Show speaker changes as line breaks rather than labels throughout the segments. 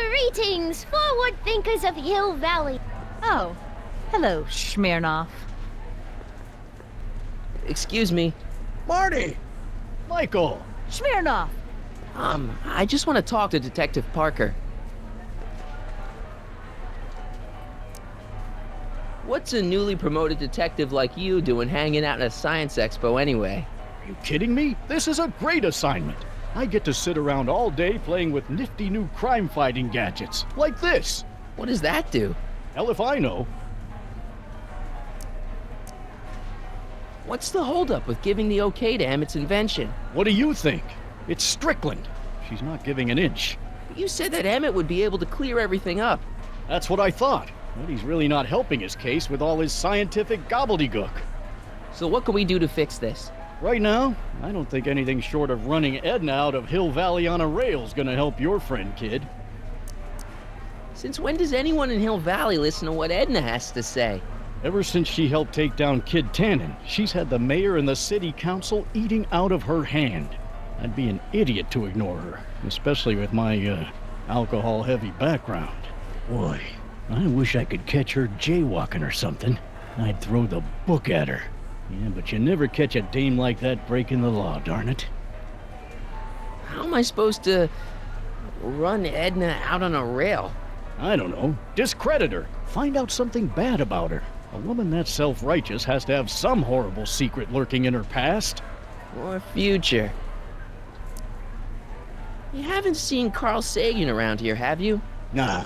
Greetings, forward thinkers of Hill Valley.
Oh, hello, Smirnoff.
Excuse me.
Marty! Michael!
Smirnoff!
I just want to talk to Detective Parker. What's a newly promoted detective like you doing hanging out at a science expo anyway?
Are you kidding me? This is a great assignment. I get to sit around all day playing with nifty new crime-fighting gadgets, like this.
What does that do?
Hell if I know.
What's the holdup with giving the okay to Emmett's invention?
What do you think? It's Strickland. She's not giving an inch.
You said that Emmett would be able to clear everything up.
That's what I thought. But he's really not helping his case with all his scientific gobbledygook.
So what can we do to fix this?
Right now, I don't think anything short of running Edna out of Hill Valley on a rail's gonna help your friend, kid.
Since when does anyone in Hill Valley listen to what Edna has to say?
Ever since she helped take down Kid Tannen, she's had the mayor and the city council eating out of her hand. I'd be an idiot to ignore her, especially with my, alcohol-heavy background. Boy, I wish I could catch her jaywalking or something. I'd throw the book at her. Yeah, but you never catch a dame like that breaking the law, darn it.
How am I supposed to run Edna out on a rail?
I don't know. Discredit her. Find out something bad about her. A woman that self-righteous has to have some horrible secret lurking in her past.
Or future. You haven't seen Carl Sagan around here, have you?
Nah,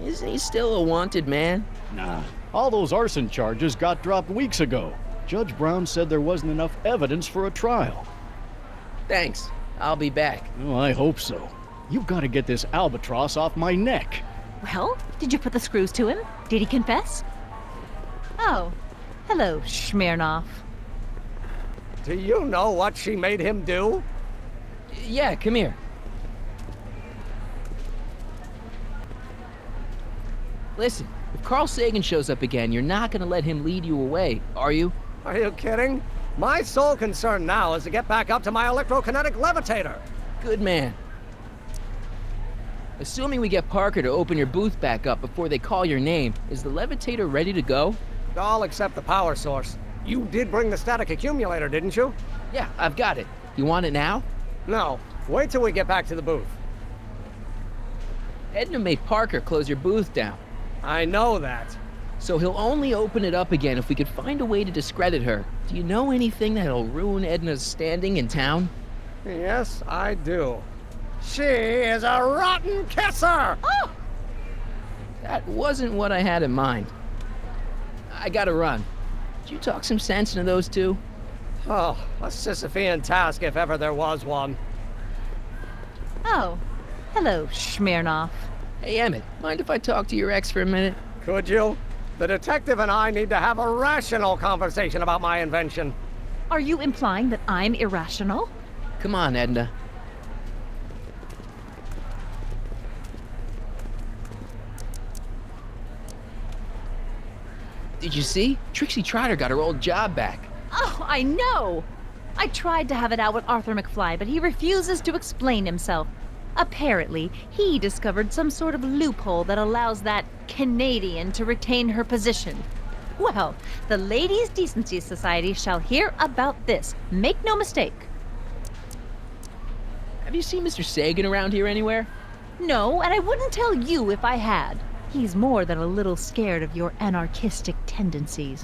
Isn't he still a wanted man?
nah. All those arson charges got dropped weeks ago. Judge Brown said there wasn't enough evidence for a trial.
Thanks. I'll be back.
Oh, I hope so. You've got to get this albatross off my neck.
Well, did you put the screws to him? Did he confess? Oh, hello, Smirnoff.
Do you know what she made him do?
Yeah, come here. Listen, if Carl Sagan shows up again, you're not gonna let him lead you away, are you?
Are you kidding? My sole concern now is to get back up to my electrokinetic levitator.
Good man. Assuming we get Parker to open your booth back up before they call your name, is the levitator ready to go?
I'll accept the power source. You did bring the static accumulator, didn't you?
Yeah, I've got it. You want it now?
No. Wait till we get back to the booth.
Edna made Parker close your booth down,
I know that.
so he'll only open it up again if we could find a way to discredit her. Do you know anything that'll ruin Edna's standing in town?
Yes, I do. She is a rotten kisser!
Oh!
That wasn't what I had in mind. I gotta run. Did you talk some sense into those two?
Oh, a Sisyphean task if ever there was one.
Oh, hello, Smirnoff.
Hey, Emmett, mind if I talk to your ex for a minute?
Could you? The detective and I need to have a rational conversation about my invention.
Are you implying that I'm irrational?
Come on, Edna. Did you see? Trixie Trotter got her old job back.
Oh, I know! I tried to have it out with Arthur McFly, but he refuses to explain himself. Apparently, he discovered some sort of loophole that allows that Canadian to retain her position. Well, the Ladies' Decency Society shall hear about this. Make no mistake.
Have you seen Mr. Sagan around here anywhere?
No, and I wouldn't tell you if I had. He's more than a little scared of your anarchistic tendencies.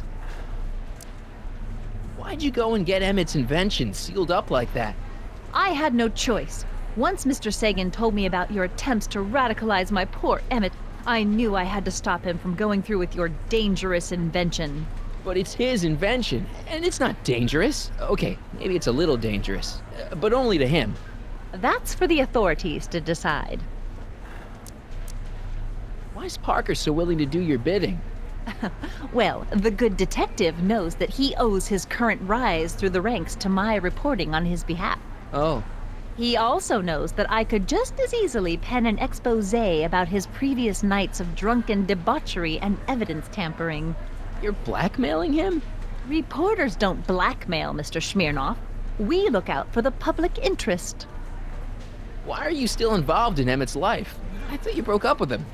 Why'd you go and get Emmett's invention sealed up like that?
I had no choice. Once Mr. Sagan told me about your attempts to radicalize my poor Emmett, I knew I had to stop him from going through with your dangerous invention.
But it's his invention, and it's not dangerous. Okay, maybe it's a little dangerous, but only to him.
That's for the authorities to decide.
Why's Parker so willing to do your bidding?
Well, the good detective knows that he owes his current rise through the ranks to my reporting on his behalf.
Oh,
He also knows that I could just as easily pen an expose about his previous nights of drunken debauchery and evidence tampering.
you're blackmailing him?
Reporters don't blackmail, Mr. Smirnoff. We look out for the public interest.
Why are you still involved in Emmett's life? I thought you broke up with him.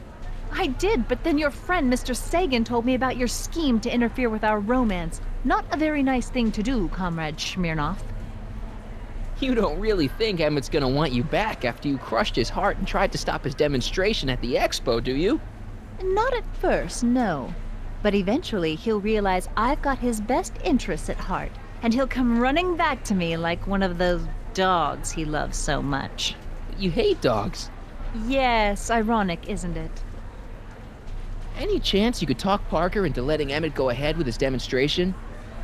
I did, but then your friend, Mr. Sagan, told me about your scheme to interfere with our romance. Not a very nice thing to do, Comrade Smirnov.
You don't really think Emmett's gonna want you back after you crushed his heart and tried to stop his demonstration at the expo, do you?
Not at first, no. But eventually he'll realize I've got his best interests at heart, and he'll come running back to me like one of those dogs he loves so much.
You hate dogs.
Yes, ironic, isn't it?
Any chance you could talk Parker into letting Emmett go ahead with his demonstration?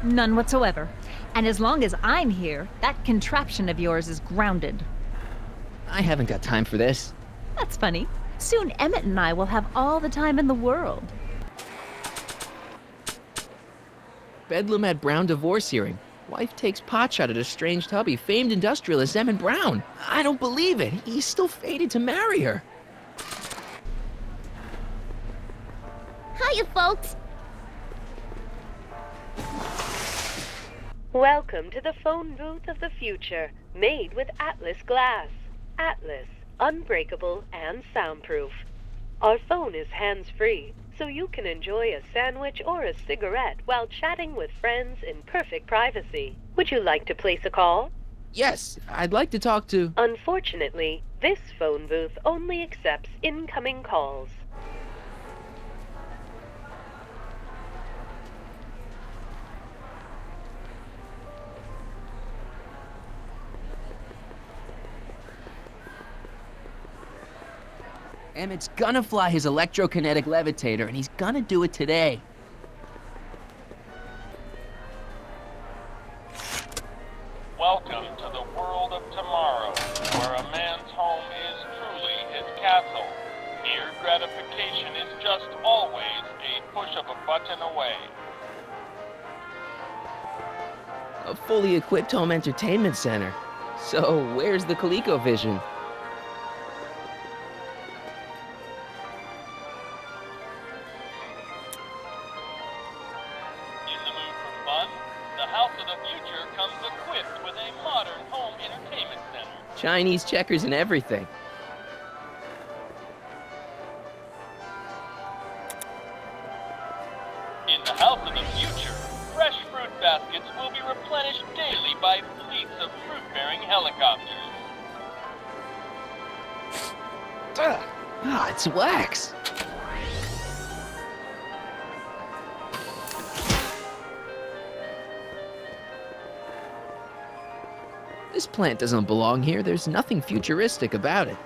None whatsoever. And as long as I'm here, that contraption of yours is grounded.
I haven't got time for this.
That's funny. Soon Emmett and I will have all the time in the world.
Bedlam at Brown divorce hearing. Wife takes potshot at estranged hubby, famed industrialist Emmett Brown. I don't believe it. He's still fated to marry her.
Hiya, folks.
Welcome to the phone booth of the future, made with Atlas glass. Atlas, unbreakable and soundproof. Our phone is hands-free, so you can enjoy a sandwich or a cigarette while chatting with friends in perfect privacy. Would you like to place a call?
Yes, I'd like to talk to...
Unfortunately, this phone booth only accepts incoming calls.
Emmett's gonna fly his electrokinetic levitator, and he's gonna do it today.
Welcome to the world of tomorrow, where a man's home is truly his castle. Mere gratification is just always a push of a button away.
A fully equipped home entertainment center. So, where's the ColecoVision?
In the mood for fun? The House of the Future comes equipped with a modern home entertainment center.
Chinese checkers and everything.
In the House of the Future, fresh fruit baskets will be replenished daily by fleets of fruit-bearing helicopters.
It's wax. This plant doesn't belong here. There's nothing futuristic about it.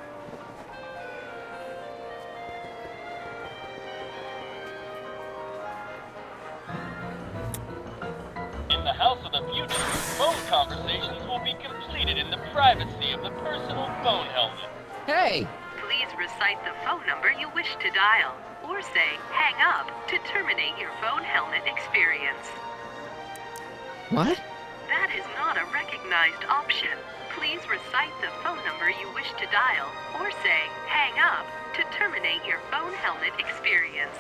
In the House of the Future, phone conversations will be completed in the privacy of the personal phone helmet.
Hey!
Please recite the phone number you wish to dial, or say hang up to terminate your phone helmet experience.
What?
That is not a recognized option. Please recite the phone number you wish to dial, or say hang up to terminate your phone helmet experience.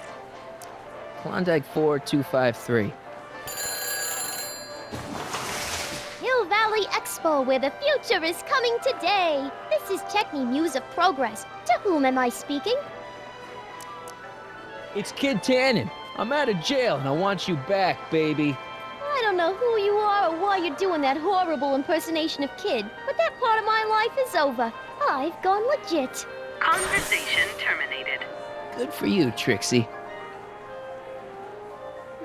Klondike 4253.
Hill Valley Expo, where the future is coming today. This is Techni Muse of Progress. To whom am I speaking?
It's Kid Tannen. I'm out of jail and I want you back, baby.
I don't know who you are or why you're doing that horrible impersonation of Kid, but that part of my life is over. I've gone legit.
Conversation terminated.
Good for you, Trixie.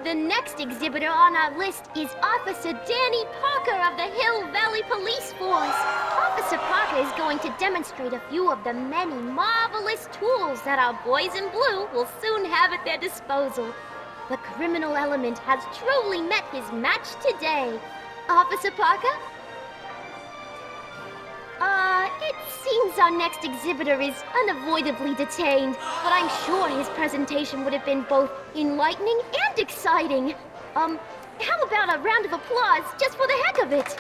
The next exhibitor on our list is Officer Danny Parker of the Hill Valley Police Force. Officer Parker is going to demonstrate a few of the many marvelous tools that our boys in blue will soon have at their disposal. The criminal element has truly met his match today. Officer Parker? It seems our next exhibitor is unavoidably detained, but I'm sure his presentation would have been both enlightening and exciting. How about a round of applause just for the heck of it?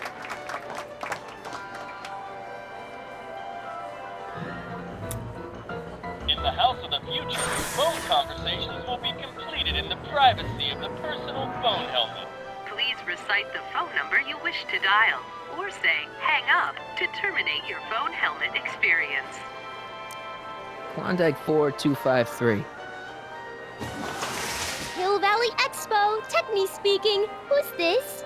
In the House of the Future, phone conversations will be completed in the privacy of the personal phone helmet.
Please recite the phone number you wish to dial, or say hang up to terminate your phone helmet experience.
Klondike 4253.
Hill Valley Expo, Techni speaking. Who's this?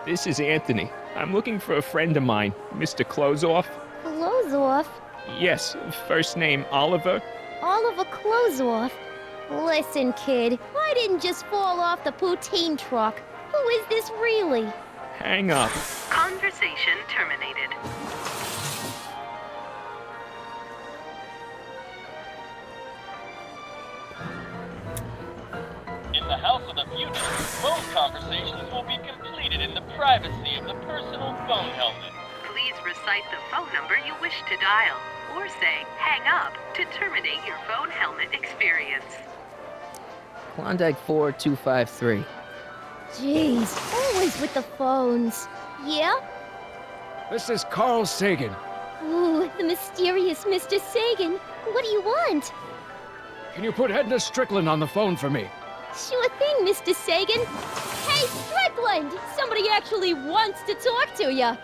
This is Anthony. I'm looking for a friend of mine, Mr. Closeoff.
Clothes off.
Yes, first name Oliver.
Oliver Closeoff. Listen, kid, I didn't just fall off the poutine truck. Who is this really?
Hang up.
Conversation terminated.
In the house of the future, phone conversations will be completed in the privacy of the personal phone helmet.
Please recite the phone number you wish to dial, or say hang up to terminate your phone helmet experience.
Klondike 4253.
Jeez, always with the phones. Yeah?
This is Carl Sagan.
Ooh, the mysterious Mr. Sagan. What do you want?
Can you put Edna Strickland on the phone for me?
Sure thing, Mr. Sagan. Hey, Strickland! Somebody actually wants to talk to you.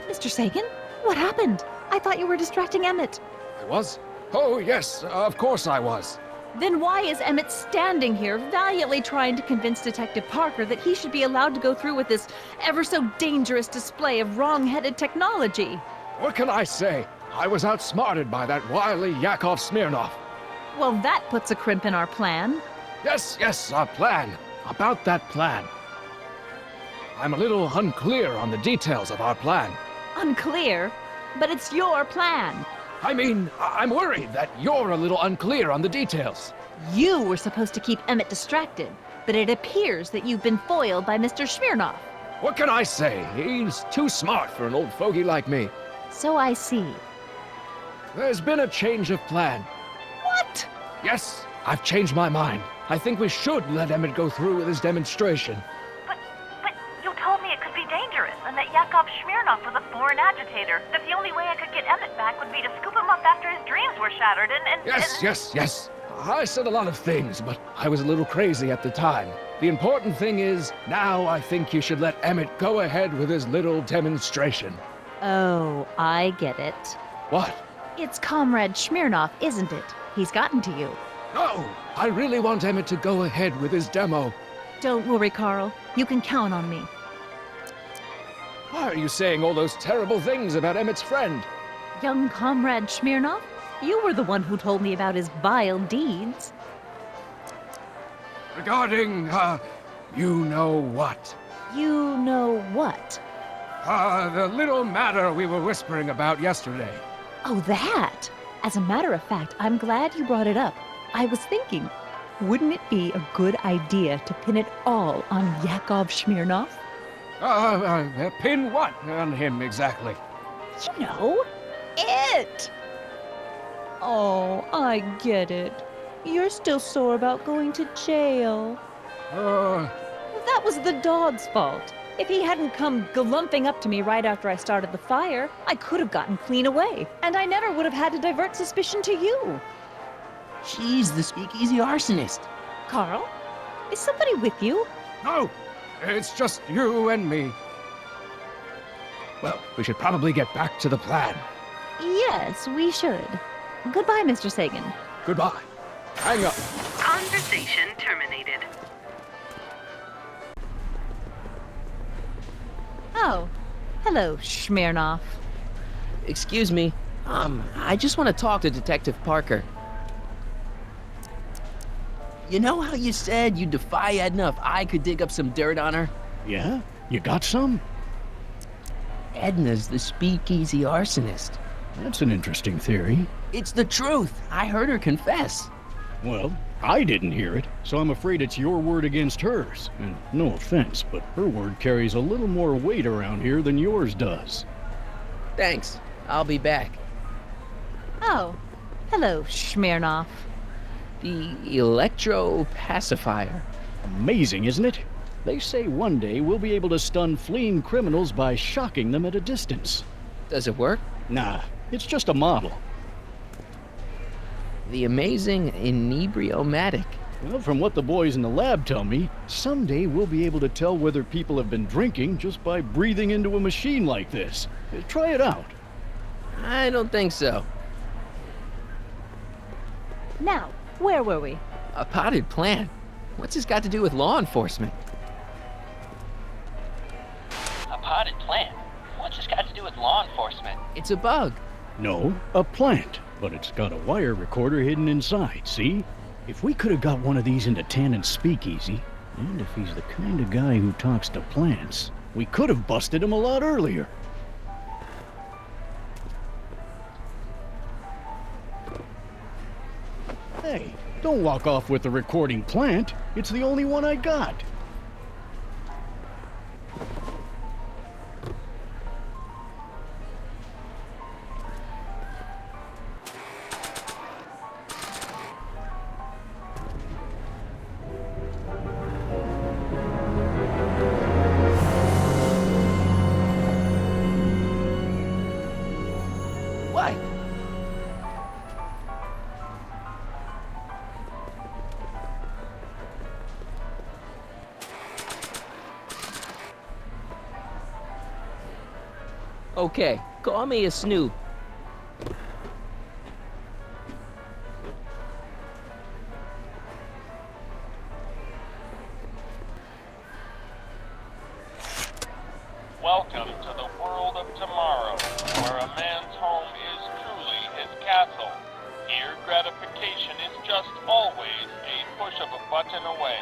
Mr. Sagan? What happened? I thought you were distracting Emmett.
I was? Oh, yes, of course I was.
Then why is Emmett standing here, valiantly trying to convince Detective Parker that he should be allowed to go through with this ever so dangerous display of wrong-headed technology?
What can I say? I was outsmarted by that wily Yakov Smirnov.
Well, that puts a crimp in our plan.
Yes, our plan. About that plan. I'm a little unclear on the details of our plan.
Unclear, but it's your plan.
I mean, I'm worried that you're a little unclear on the details.
You were supposed to keep Emmett distracted, but it appears that you've been foiled by Mr. Smirnov.
What can I say? He's too smart for an old fogey like me.
So I see.
There's been a change of plan.
What?
Yes, I've changed my mind. I think we should let Emmett go through with his demonstration.
But you told me it could be dangerous, and that Yakov Smirnov was a foreign agitator. That the only way I could get Emmett back would be to scoop him up after his dreams were shattered, and
Yes. I said a lot of things, but I was a little crazy at the time. The important thing is, now I think you should let Emmett go ahead with his little demonstration.
Oh, I get it.
What?
It's Comrade Smirnov, isn't it? He's gotten to you.
No, I really want Emmett to go ahead with his demo.
Don't worry, Carl. You can count on me.
Why are you saying all those terrible things about Emmett's friend?
Young Comrade Smirnov, you were the one who told me about his vile deeds.
Regarding, you know what?
You know what?
The little matter we were whispering about yesterday.
Oh, that! As a matter of fact, I'm glad you brought it up. I was thinking, wouldn't it be a good idea to pin it all on Yakov Smirnov?
Pin what on him exactly?
You know, it! Oh, I get it. You're still sore about going to jail. That was the dog's fault. If he hadn't come glumping up to me right after I started the fire, I could have gotten clean away, and I never would have had to divert suspicion to you.
She's the speakeasy arsonist.
Carl, is somebody with you?
No, it's just you and me. Well, we should probably get back to the plan.
Yes, we should. Goodbye, Mr. Sagan.
Goodbye. Hang up.
Conversation terminated.
Oh, hello, Smirnov.
Excuse me. I just want to talk to Detective Parker. You know how you said you'd defy Edna if I could dig up some dirt on her?
Yeah? You got some?
Edna's the speakeasy arsonist.
That's an interesting theory.
It's the truth. I heard her confess.
Well, I didn't hear it, so I'm afraid it's your word against hers. And no offense, but her word carries a little more weight around here than yours does.
Thanks. I'll be back.
Oh, hello, Smirnov.
The electro pacifier.
Amazing, isn't it? They say one day we'll be able to stun fleeing criminals by shocking them at a distance.
Does it work?
Nah, it's just a model.
The amazing inebriomatic.
Well, from what the boys in the lab tell me, someday we'll be able to tell whether people have been drinking just by breathing into a machine like this. Try it out.
I don't think so.
Now, where were we?
A potted plant? What's this got to do with law enforcement?
A potted plant? What's this got to do with law enforcement?
It's a bug.
No, a plant. But it's got a wire recorder hidden inside, see? If we could have got one of these into Tannen's speakeasy, and if he's the kind of guy who talks to plants, we could have busted him a lot earlier. Hey, don't walk off with the recording plant. It's the only one I got.
What? Okay, call me a snoop.
Welcome to the world of tomorrow, where a man's home is truly his castle. Here, gratification is just always a push of a button away.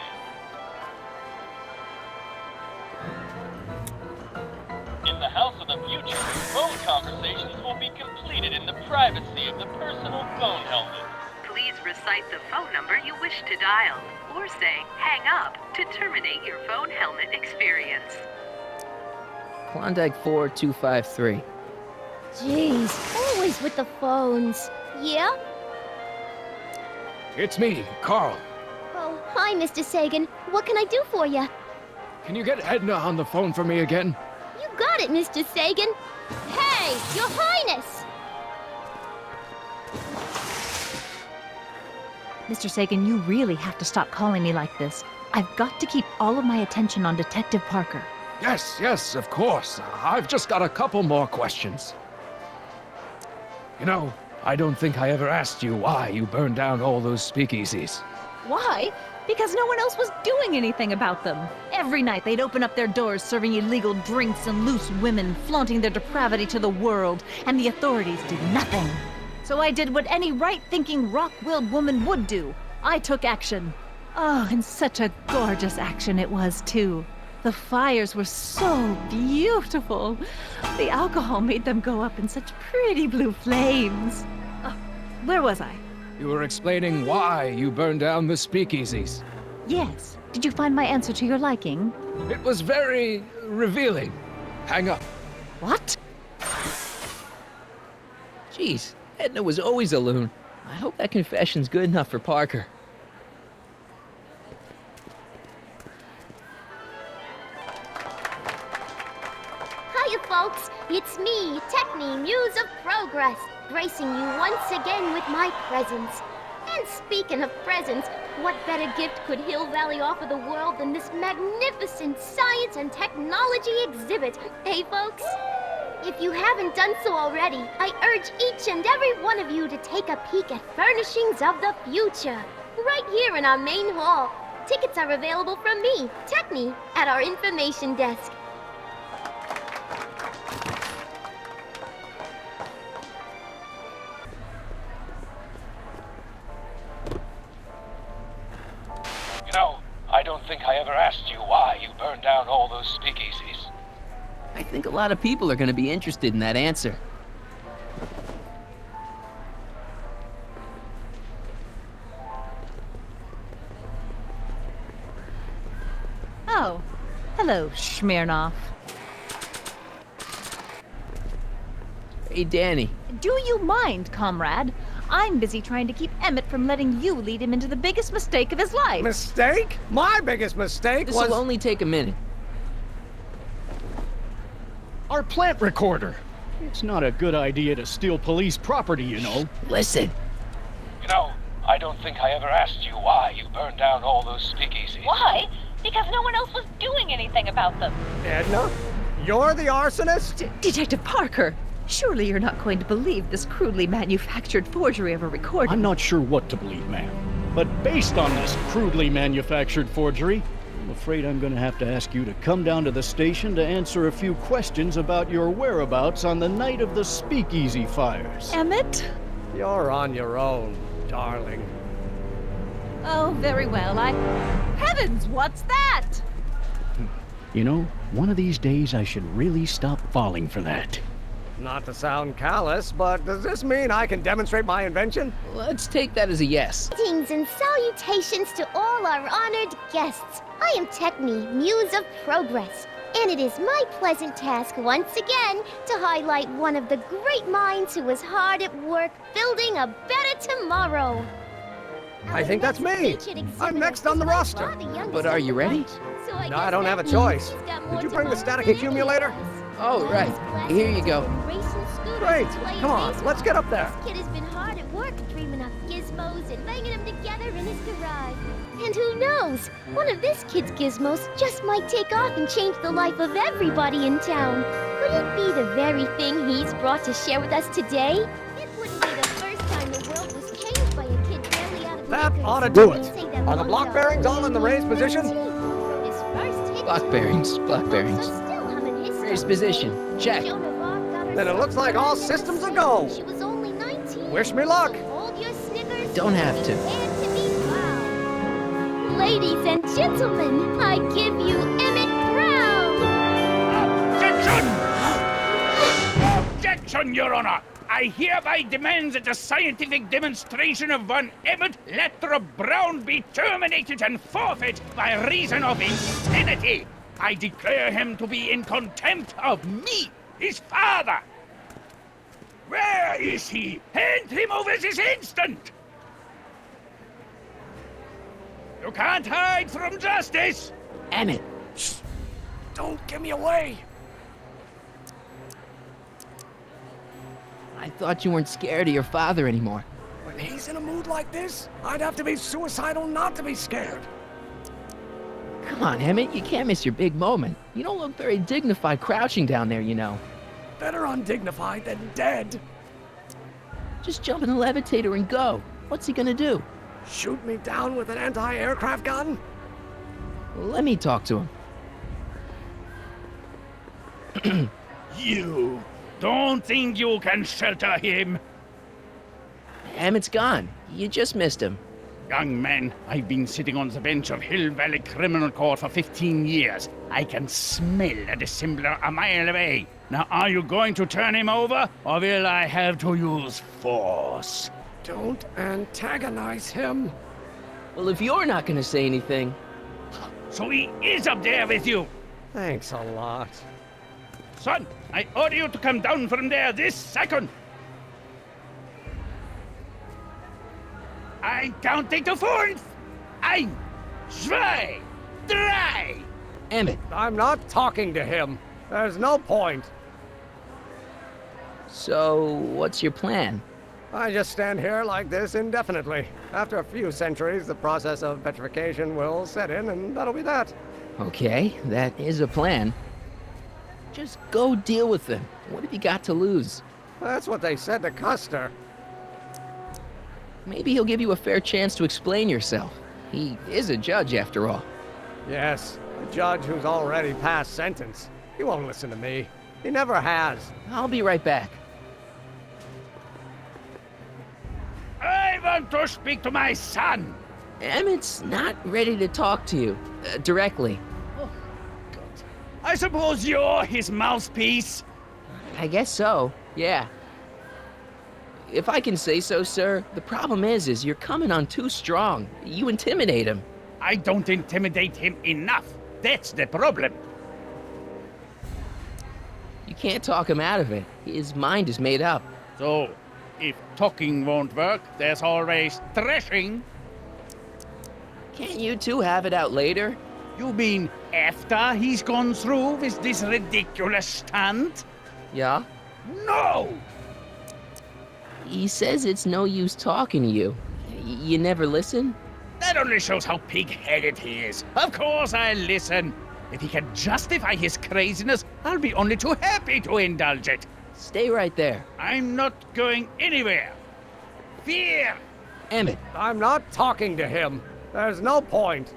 In the house of the future, phone conversations will be completed in the privacy of the personal phone helmet.
Please recite the phone number you wish to dial, or say hang up to terminate your phone helmet experience.
Klondike 4253.
Jeez, always with the phones. Yeah?
It's me, Carl.
Oh, hi, Mr. Sagan. What can I do for you?
Can you get Edna on the phone for me again?
You got it, Mr. Sagan. Hey, Your Highness!
Mr. Sagan, you really have to stop calling me like this. I've got to keep all of my attention on Detective Parker.
Yes, of course. I've just got a couple more questions. You know, I don't think I ever asked you why you burned down all those speakeasies.
Why? Because no one else was doing anything about them. Every night they'd open up their doors serving illegal drinks and loose women, flaunting their depravity to the world, and the authorities did nothing. So I did what any right-thinking, rock-willed woman would do. I took action. Oh, and such a gorgeous action it was, too. The fires were so beautiful. The alcohol made them go up in such pretty blue flames. Where was I?
You were explaining why you burned down the speakeasies.
Yes. Did you find my answer to your liking?
It was very revealing. Hang up.
What?
Jeez, Edna was always a loon. I hope that confession's good enough for Parker.
Hiya, folks. It's me, Techni, Muse of Progress, gracing you once again with my presence. And speaking of presents, what better gift could Hill Valley offer the world than this magnificent science and technology exhibit, hey, folks? If you haven't done so already, I urge each and every one of you to take a peek at Furnishings of the Future, right here in our main hall. Tickets are available from me, Techni, at our information desk.
You know, I don't think I ever asked you why you burned down all those speakeasies.
I think a lot of people are going to be interested in that answer.
Oh, hello, Smirnoff.
Hey, Danny.
Do you mind, comrade? I'm busy trying to keep Emmett from letting you lead him into the biggest mistake of his life.
Mistake? My biggest mistake
This
was...
will only take a minute.
Our plant recorder. It's not a good idea to steal police property, you know.
Listen.
You know, I don't
don't think I ever asked you why you burned down all those speakeasies.
Why? Because no one else was doing anything about them.
Edna, you're the arsonist?
Detective Parker, surely you're not going to believe this crudely manufactured forgery of a recording.
I'm not sure what to believe, ma'am. But based on this crudely manufactured forgery, I'm afraid I'm going to have to ask you to come down to the station to answer a few questions about your whereabouts on the night of the Speakeasy fires.
Emmett?
You're on your own, darling.
Oh, very well. Heavens, what's that?
You know, one of these days I should really stop falling for that.
Not to sound callous, but does this mean I can demonstrate my invention?
Let's take that as a yes.
Greetings and salutations to all our honored guests. I am Techne, Muse of Progress, and it is my pleasant task once again to highlight one of the great minds who was hard at work building a better tomorrow.
I think that's me. I'm next on the roster.
But are you ready?
No, I don't have a choice. Did you bring the static accumulator?
Oh, right. Here you go.
Great. Come on, let's get up there.
This kid has been hard at work dreaming up gizmos and banging them together in his garage. And who knows? One of this kid's gizmos just might take off and change the life of everybody in town. Could it be the very thing he's brought to share with us today? It wouldn't be the first time the world was changed by a kid barely out of
That
knickers.
ought to do it.
Say that
Are the
one
block
job.
bearings all in the raised position?
His first hit
Block bearings, block bearings.
still humming his
Raised
stuff.
position. Check.
Joan of Arc got her
Then it looks like all systems are go.
She was only 19.
Wish me luck.
Hold your Snickers.
Don't have to.
And to be proud. Ladies and gentlemen, I give you Emmett Brown.
Objection! Objection, Your Honor! I hereby demand that the scientific demonstration of one Emmett Lathrop Brown be terminated and forfeit by reason of insanity. I declare him to be in contempt of me, his father. Where is he? Hand him over this instant! You can't hide from justice!
Emmett.
Don't give me away.
I thought you weren't scared of your father anymore.
When he's in a mood like this, I'd have to be suicidal not to be scared.
Come on, Emmett, you can't miss your big moment. You don't look very dignified crouching down there, you know.
Better undignified than dead.
Just jump in the levitator and go. What's he gonna do?
Shoot me down with an anti-aircraft gun?
Let me talk to him.
You don't think you can shelter him?
Emmett's gone. You just missed him.
Young man, I've been sitting on the bench of Hill Valley Criminal Court for 15 years. I can smell a dissembler a mile away. Now, are you going to turn him over, or will I have to use force?
Don't antagonize him.
Well, if you're not gonna say anything...
So he is up there with you?
Thanks a lot.
Son, I order you to come down from there this second. I'm counting to 4. 1, 2, 3.
Emmett.
I'm not talking to him. There's no point.
So, what's your plan?
I just stand here like this indefinitely. After a few centuries, the process of petrification will set in, and that'll be that.
Okay, that is a plan. Just go deal with them. What have you got to lose?
That's what they said to Custer.
Maybe he'll give you a fair chance to explain yourself. He is a judge, after all.
Yes, a judge who's already passed sentence. He won't listen to me. He never has.
I'll be right back.
I want to speak to my son.
Emmett's not ready to talk to you, directly.
Oh, God. I suppose you're his mouthpiece?
I guess so, yeah. If I can say so, sir, the problem is you're coming on too strong. You intimidate him.
I don't intimidate him enough. That's the problem.
You can't talk him out of it. His mind is made up.
So, if talking won't work, there's always thrashing.
Can't you two have it out later?
You mean after he's gone through with this ridiculous stunt?
Yeah?
No!
He says it's no use talking to you. You never listen?
That only shows how pig-headed he is. Of course I'll listen. If he can justify his craziness, I'll be only too happy to indulge it.
Stay right there.
I'm not going anywhere. Fear!
Emmett.
I'm not talking to him. There's no point.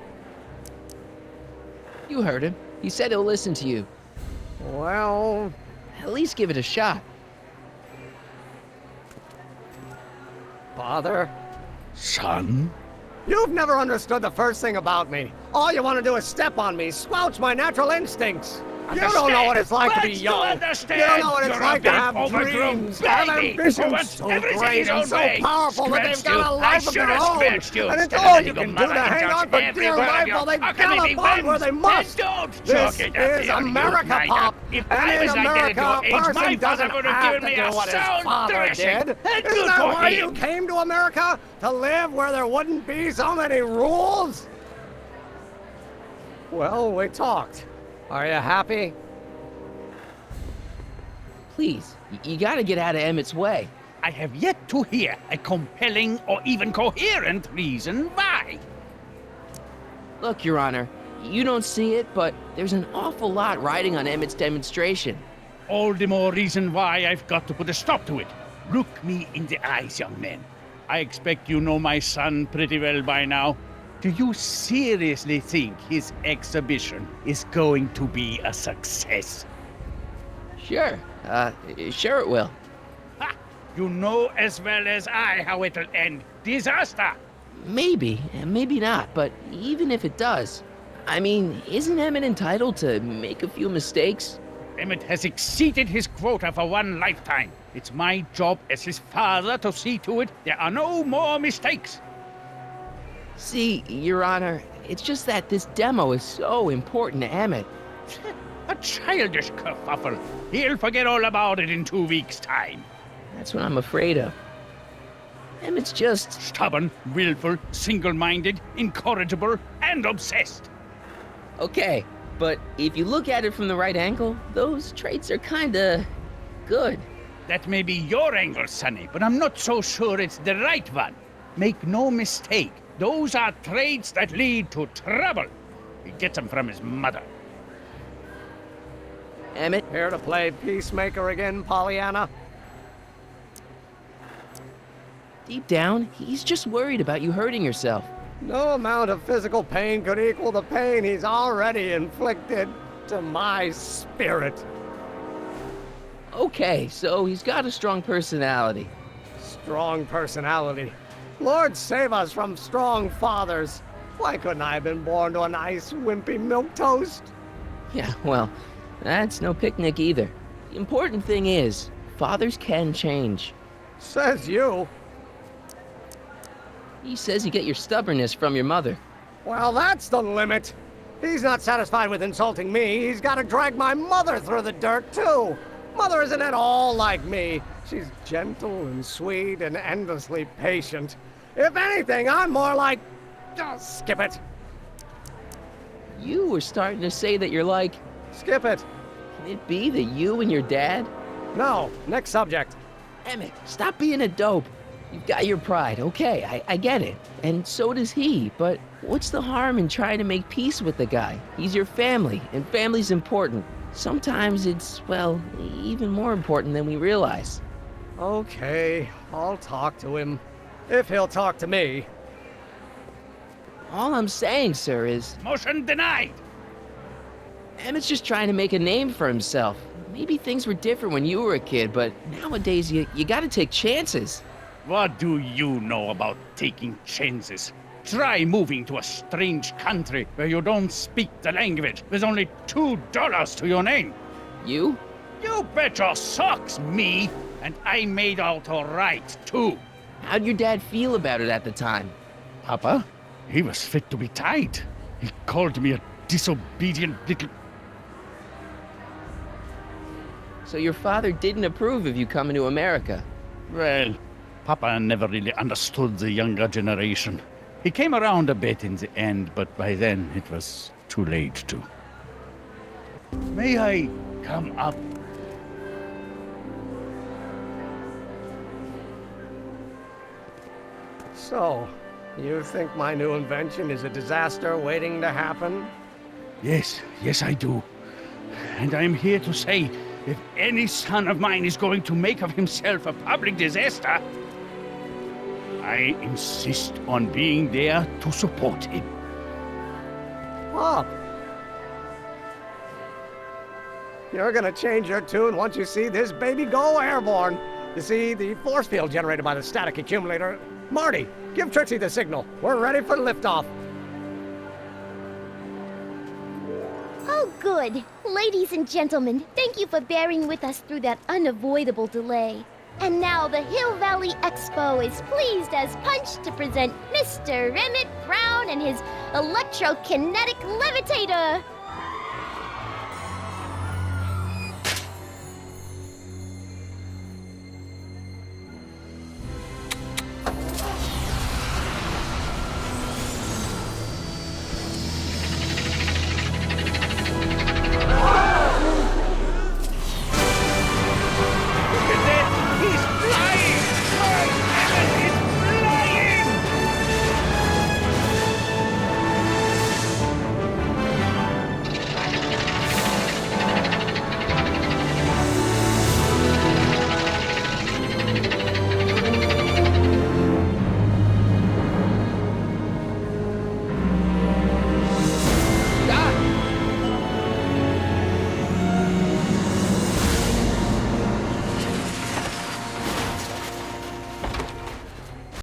You heard him. He said he'll listen to you.
Well...
At least give it a shot.
Father?
Son?
You've never understood the first thing about me. All you want to do is step on me, squelch my natural instincts. You don't know what it's like to be young. You don't know what it's like to have dreams, to have ambitions so great and so powerful that they've got a life of their own. And it's all you can do to hang on for dear life while they gallop on where they must. This is America, Pop. And in America, a person doesn't have to do what his father did. Isn't that why you came to America? To live where there wouldn't be so many rules? Well, we talked. Are you happy?
Please, you gotta get out of Emmett's way.
I have yet to hear a compelling or even coherent reason why.
Look, Your Honor, you don't see it, but there's an awful lot riding on Emmett's demonstration.
All the more reason why I've got to put a stop to it. Look me in the eyes, young man. I expect you know my son pretty well by now. Do you seriously think his exhibition is going to be a success?
Sure. Sure it will.
Ha! You know as well as I how it'll end. Disaster!
Maybe, and maybe not, but even if it does, I mean, isn't Emmett entitled to make a few mistakes?
Emmett has exceeded his quota for one lifetime. It's my job as his father to see to it there are no more mistakes.
See, Your Honor, it's just that this demo is so important to Emmett.
A childish kerfuffle. He'll forget all about it in 2 weeks' time.
That's what I'm afraid of. Emmett's just...
stubborn, willful, single-minded, incorrigible, and obsessed.
Okay, but if you look at it from the right angle, those traits are kinda... good.
That may be your angle, Sonny, but I'm not so sure it's the right one. Make no mistake. Those are traits that lead to trouble. He gets them from his mother.
Emmett?
Here to play peacemaker again, Pollyanna?
Deep down, he's just worried about you hurting yourself.
No amount of physical pain could equal the pain he's already inflicted to my spirit.
Okay, so he's got a strong personality.
Strong personality. Lord save us from strong fathers. Why couldn't I have been born to a nice, wimpy milquetoast?
Yeah, well, that's no picnic either. The important thing is, fathers can change.
Says you.
He says you get your stubbornness from your mother.
Well, that's the limit. He's not satisfied with insulting me. He's got to drag my mother through the dirt, too. Mother isn't at all like me. She's gentle and sweet and endlessly patient. If anything, I'm more like... oh, skip it.
You were starting to say that you're like...
Skip it.
Can it be that you and your dad?
No, next subject.
Emmett, stop being a dope. You've got your pride, okay, I get it. And so does he, but what's the harm in trying to make peace with the guy? He's your family, and family's important. Sometimes it's, well, even more important than we realize.
Okay, I'll talk to him. If he'll talk to me.
All I'm saying, sir, is...
Motion denied!
Emmett's just trying to make a name for himself. Maybe things were different when you were a kid, but nowadays you gotta take chances.
What do you know about taking chances? Try moving to a strange country where you don't speak the language with only $2 to your name.
You?
You bet your socks, me! And I made out all right, too.
How'd your dad feel about it at the time?
Papa? He was fit to be tied. He called me a disobedient little...
So your father didn't approve of you coming to America?
Well, Papa never really understood the younger generation. He came around a bit in the end, but by then it was too late to. May I come up?
So, you think my new invention is a disaster waiting to happen?
Yes, I do. And I'm here to say, if any son of mine is going to make of himself a public disaster, I insist on being there to support him.
Pop! You're gonna change your tune once you see this baby go airborne. You see, the force field generated by the static accumulator. Marty, give Trixie the signal. We're ready for liftoff.
Oh, good. Ladies and gentlemen, thank you for bearing with us through that unavoidable delay. And now the Hill Valley Expo is pleased as punch to present Mr. Emmett Brown and his electrokinetic levitator.